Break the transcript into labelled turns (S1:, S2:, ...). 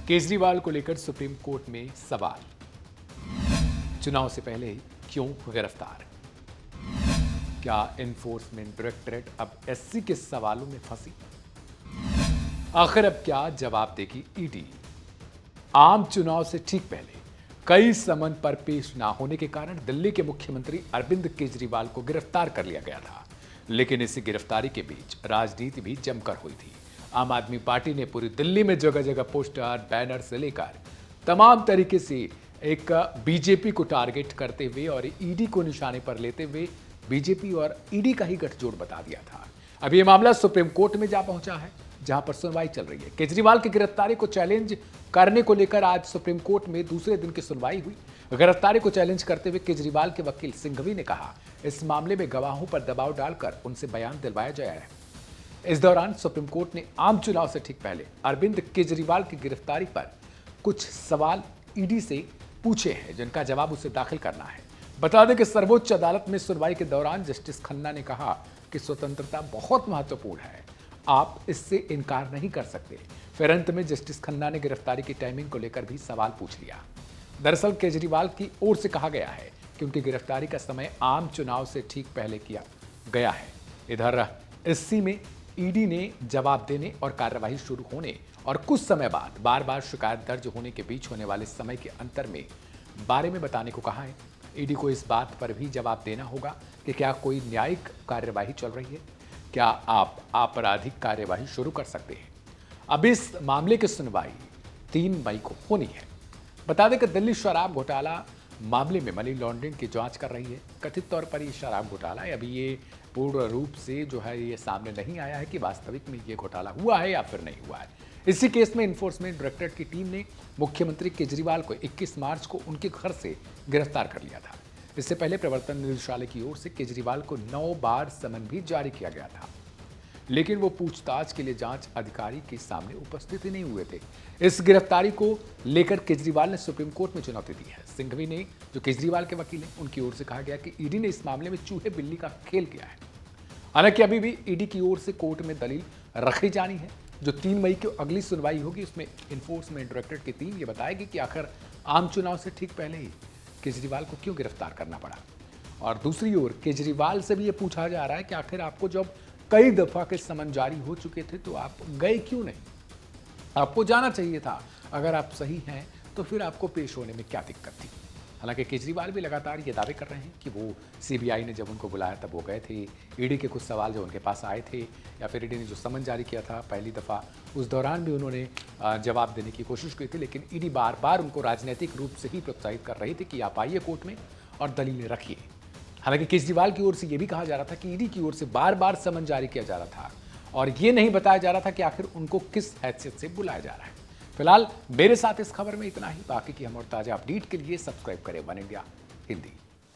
S1: केजरीवाल को लेकर supreme court में सवाल। चुनाव से पहले क्यों गिरफ्तार? क्या एनफोर्समेंट डायरेक्टरेट अब एससी के सवालों में फंसी? आखिर अब क्या जवाब देगी ईडी? आम चुनाव से ठीक पहले कई समन पर पेश ना होने के कारण दिल्ली के मुख्यमंत्री अरविंद केजरीवाल को गिरफ्तार कर लिया गया था। लेकिन इसी गिरफ्तारी के बीच राजनीति भी जमकर हुई थी। आम आदमी पार्टी ने पूरी दिल्ली में जगह जगह पोस्टर, बैनर से लेकर तमाम तरीके से एक बीजेपी को टारगेट करते हुए और ईडी को निशाने पर लेते हुए बीजेपी और ईडी का ही गठजोड़ बता दिया था। अब यह मामला सुप्रीम कोर्ट में जा पहुंचा है, जहां पर सुनवाई चल रही है। केजरीवाल की गिरफ्तारी को चैलेंज करने को लेकर आज सुप्रीम कोर्ट में दूसरे दिन की सुनवाई हुई। गिरफ्तारी को चैलेंज करते हुए केजरीवाल के वकील सिंघवी ने कहा, इस मामले में गवाहों पर दबाव डालकर उनसे बयान दिलवाया जाए है। इस दौरान सुप्रीम कोर्ट ने आम चुनाव से ठीक पहले अरविंद केजरीवाल की गिरफ्तारी पर कुछ सवाल ईडी से पूछे हैं, जिनका जवाब उसे दाखिल करना है। बता दें कि सर्वोच्च अदालत में सुनवाई के दौरान जस्टिस खन्ना ने कहा कि स्वतंत्रता बहुत महत्वपूर्ण है, आप इससे इनकार नहीं कर सकते। फिर अंत में जस्टिस खन्ना ने गिरफ्तारी की टाइमिंग को लेकर भी सवाल पूछ लिया। दरअसल केजरीवाल की ओर से कहा गया है कि उनकी गिरफ्तारी का समय आम चुनाव से ठीक पहले किया गया है। इधर एससी में ईडी ने जवाब देने और कार्यवाही शुरू होने और कुछ समय बाद बार बार शिकायत दर्ज होने के बीच होने वाले समय के अंतर में बारे में बताने को कहा है। ईडी को इस बात पर भी जवाब देना होगा कि क्या कोई न्यायिक कार्यवाही चल रही है, क्या आप आपराधिक कार्यवाही शुरू कर सकते हैं। अब इस मामले की सुनवाई 3 मई को होनी है। बता दें कि दिल्ली शराब घोटाला मामले में मनी लॉन्ड्रिंग की जांच कर रही है। कथित तौर पर ये शराब घोटाला है, अभी ये पूर्ण रूप से जो है ये सामने नहीं आया है कि वास्तविक में ये घोटाला हुआ है या फिर नहीं हुआ है। इसी केस में इन्फोर्समेंट डायरेक्टरेट की टीम ने मुख्यमंत्री केजरीवाल को 21 मार्च को उनके घर से गिरफ्तार कर लिया था। इससे पहले प्रवर्तन निदेशालय की ओर से केजरीवाल को 9 बार समन भी जारी किया गया था, लेकिन वो पूछताछ के लिए जांच अधिकारी के सामने उपस्थित ही नहीं हुए थे। इस गिरफ्तारी को लेकर केजरीवाल ने सुप्रीम कोर्ट में चुनौती दी है। सिंघवी ने, जो केजरीवाल के वकील हैं, उनकी ओर से कहा गया कि ईडी ने इस मामले में चूहे बिल्ली का खेल किया है। हालांकि अभी भी ईडी की ओर से कोर्ट में दलील रखी जानी है। जो 3 मई को अगली सुनवाई होगी, उसमें इन्फोर्समेंट डायरेक्टरेट की टीम ये बताएगी कि आखिर आम चुनाव से ठीक पहले ही केजरीवाल को क्यों गिरफ्तार करना पड़ा। और दूसरी ओर केजरीवाल से भी ये पूछा जा रहा है कि आखिर आपको जब कई दफा के समन जारी हो चुके थे तो आप गए क्यों नहीं? आपको जाना चाहिए था। अगर आप सही हैं तो फिर आपको पेश होने में क्या दिक्कत थी? हालांकि केजरीवाल भी लगातार ये दावे कर रहे हैं कि वो सीबीआई ने जब उनको बुलाया तब वो गए थे। ईडी के कुछ सवाल जो उनके पास आए थे या फिर ईडी ने जो समन जारी किया था पहली दफ़ा, उस दौरान भी उन्होंने जवाब देने की कोशिश की थी, लेकिन ईडी बार बार उनको राजनीतिक रूप से ही प्रोत्साहित कर रही थी कि आप आइए कोर्ट में और दलीलें रखिए। हालांकि केजरीवाल की ओर से यह भी कहा जा रहा था कि ईडी की ओर से बार बार समन जारी किया जा रहा था और ये नहीं बताया जा रहा था कि आखिर उनको किस हैसियत से बुलाया जा रहा है। फिलहाल मेरे साथ इस खबर में इतना ही। बाकी की हम और ताजा अपडेट के लिए सब्सक्राइब करें वन इंडिया हिंदी।